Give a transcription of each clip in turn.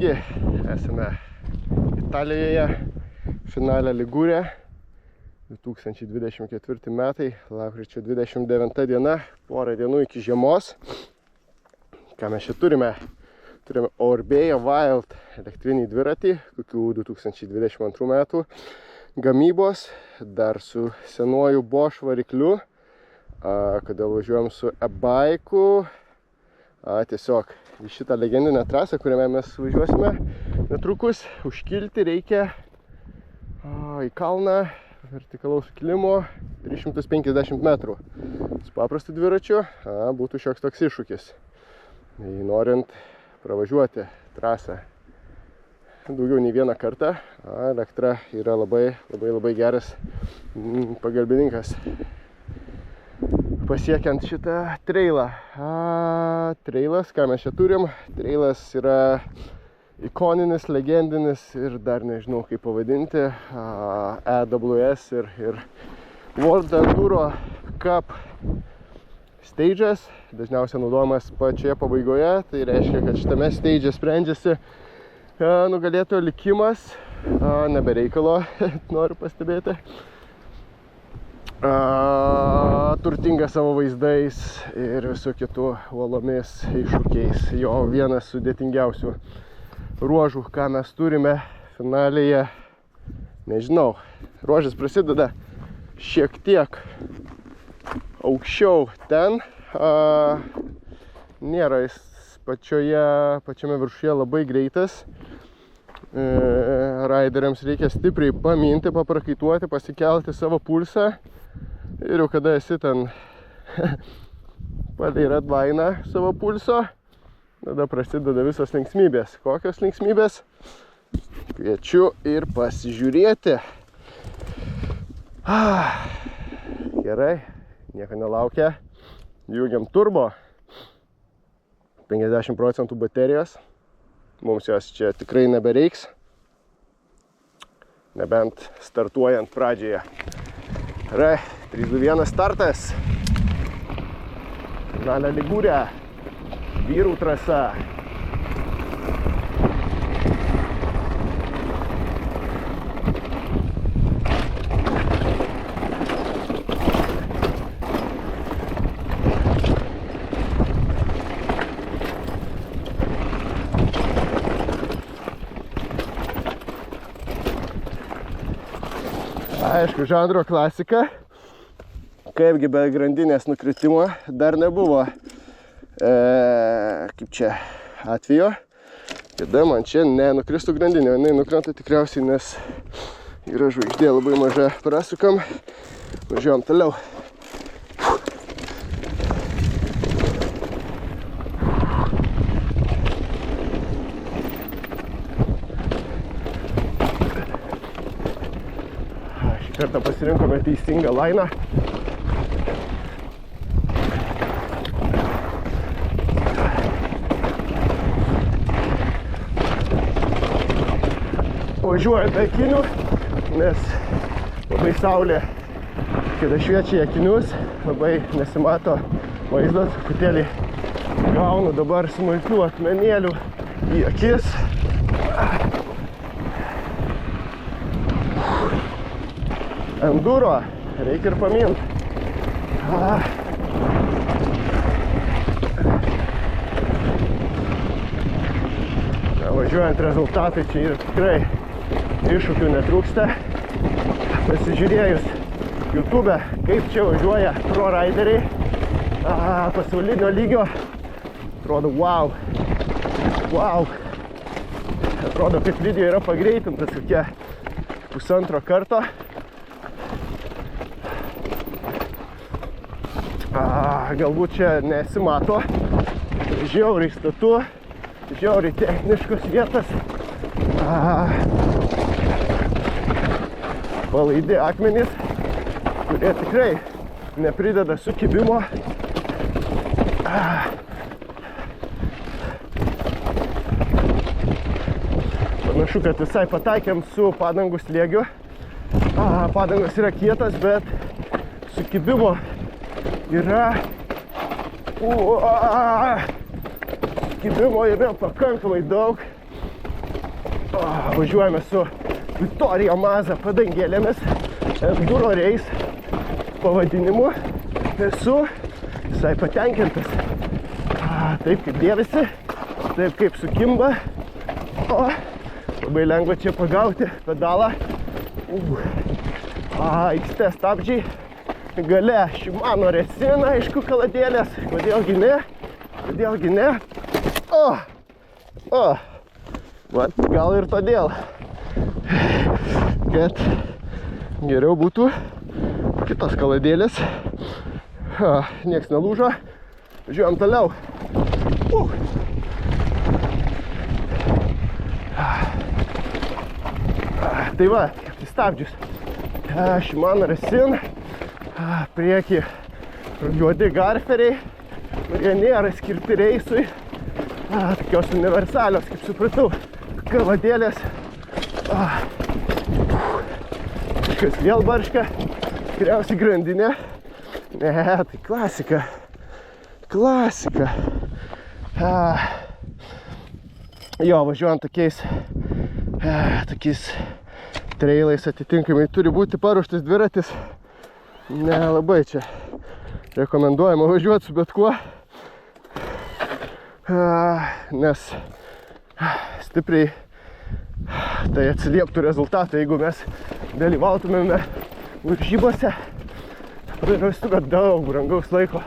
Taigi, esame Italijoje, finale Ligūrė, 2024 metai, lapkričio 29 diena, porą dienų iki žiemos. Ką mes čia turime? Turime Orbea Wild elektrinį dviratį, kokių 2022 metų gamybos, dar su senuoju Bosch varikliu. Kodėl važiuojam su e-baiku? Tiesiog į šitą legendinę trasą, kuriame mes važiuosime netrukus, užkilti reikia į kalną vertikalaus kilimo 350 metrų. Su paprastu dviračiu būtų šioks toks iššūkis, norint pravažiuoti trasą daugiau nei vieną kartą. Elektra yra labai geras pagalbininkas pasiekiant šitą trailą. Trailas, ką mes čia turim? Trailas yra ikoninis, legendinis ir dar nežinau kaip pavadinti. EWS ir World Enduro Cup stages, dažniausiai naudojamas pačioje pabaigoje. Tai reiškia, kad šitame stage sprendžiasi nugalėtojo likimas, nebereikalo, noriu pastebėti. Turtinga savo vaizdais ir visų kitų uolomis iššūkiais. Jo vienas sudėtingiausių ruožų, ką mes turime finalėje, nežinau. Ruožas prasideda šiek tiek aukščiau ten. Nėra jis pačiame viršuje labai greitas. Raideriams reikia stipriai paminti, paprakaituoti, pasikelti savo pulsą. Ir jau kada esi ten palei redliną savo pulso, tada prasideda visos linksmybės. Kokios linksmybės? Kviečiu ir pasižiūrėti. Gerai, nieko nelaukia. Jungiam turbo. 50% baterijos. Mums jos čia tikrai nebereiks. Nebent startuojant pradžioje. Gerai, 3, 2, 1 startas. Finale Ligūrė. Vyrų trasa. Aišku, žanro klasika. Kaipgi be grandinės nukritimo dar nebuvo kaip čia atvejo, kada man čia nenukristų grandinė. Jinai nukrenta tikriausiai, nes yra žvaigždė labai maža. Prasukam, važiuojam toliau. Šį kartą pasirinkome teisingą lainą. Važiuoju be akinių, nes labai saulė, kada šviečia į akinius, labai nesimato vaizdas. Truputėlį gaunu dabar smulkių akmenėlių į akis. Enduro reikia ir pamint. Važiuojant rezultatai čia yra tikrai iššūkių netrūksta. Pasižiūrėjus YouTube, kaip čia važiuoja pro raideriai pasaulinio lygio, atrodo wow. Atrodo, kad video yra pagreitintas kokie 1,5 karto. Galbūt čia nesimato, žiauriai statu, žiauriai techniškos vietas. Palaidi akmenys, kurie tikrai neprideda sukibimo. Panašu, kad visai pataikėm su padangų slėgiu. Padangos yra kietas, bet sukibimo yra kibimo yra pakankamai daug. Važiuojame su Victoria Maza padangėlėmis, enduro race pavadinimu. Esu visai patenkintas. Taip kaip dėvisi, taip kaip sukimba. Labai lengva čia pagauti pedalą. XT stabdžiai. Gale Shimano resina, aišku, kaladėlės. Kodėlgi ne? Kodėlgi ne? Vat, gal ir todėl, kad geriau būtų kitos kaladėlės. Nieks nelūžo. Važiuojam toliau. Tai va, stabdžius. Shimano resin. Prieki juodi garferiai, kurie nėra skirti reisui. Tokios universalios, kaip supratau, kaladėlės. Kažkas vėl barška. Tikriausiai grandinė. Ne, tai klasika. Klasika. Jo, važiuojant tokiais trailais atitinkamai turi būti paruoštas dviratis. Nelabai čia rekomenduojama važiuoti su bet kuo, nes stipriai tai atsilieptų rezultatą, jeigu mes dalyvautumėme varžybose. Prarastų daug brangaus laiko.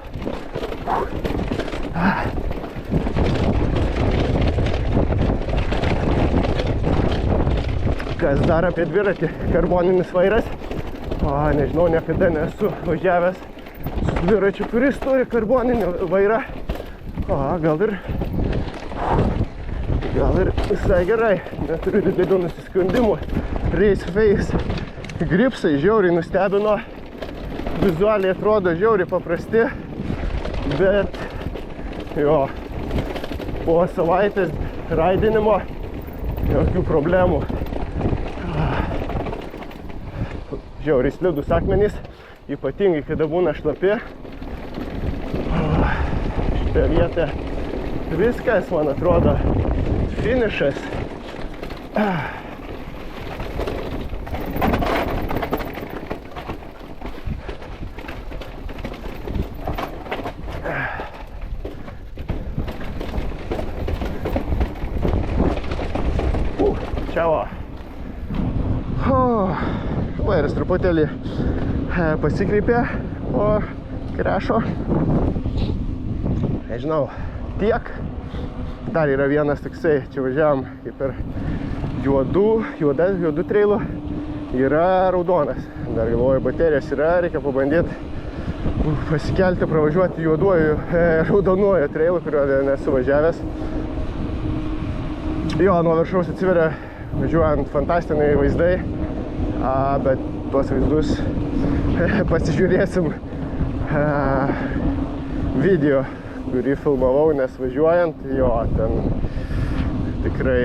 Kas dar apie dviratį? Karboninis vairas. Nežinau, niekada nesu važiavęs su dviračiu, kuris turi karboninį vairą. Gal ir visai gerai. Neturiu didelių nusiskundimų. Race Face gripsai žiauriai nustebino. Vizualiai atrodo žiauriai paprasti, bet jo, po savaitės raidinimo jokių problemų. Žiauriai slidūs akmenys, ypatingai kada būna šlapi. Šitą vietą viskas, man atrodo, finišas. Čiavo. Vairas truputėlį pasikreipė po krešo. Nežinau, tiek. Dar yra vienas toksai, čia važiavam kaip ir juodų trailų. Yra raudonas. Dar galvoju, baterijos yra, reikia pabandyti pasikelti, pravažiuoti raudonuoju trailu, kurio nesu važiavęs. Jo, nuo viršaus atsiveria važiuojant fantastiniai vaizdai. Bet tuos vaizdus pasižiūrėsim video, kurį filmavau, nes važiuojant, jo, ten tikrai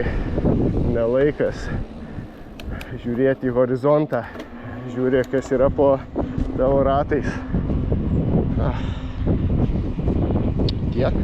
nelaikas žiūrėti į horizontą, žiūrėk, kas yra po tavo ratais. Tiek.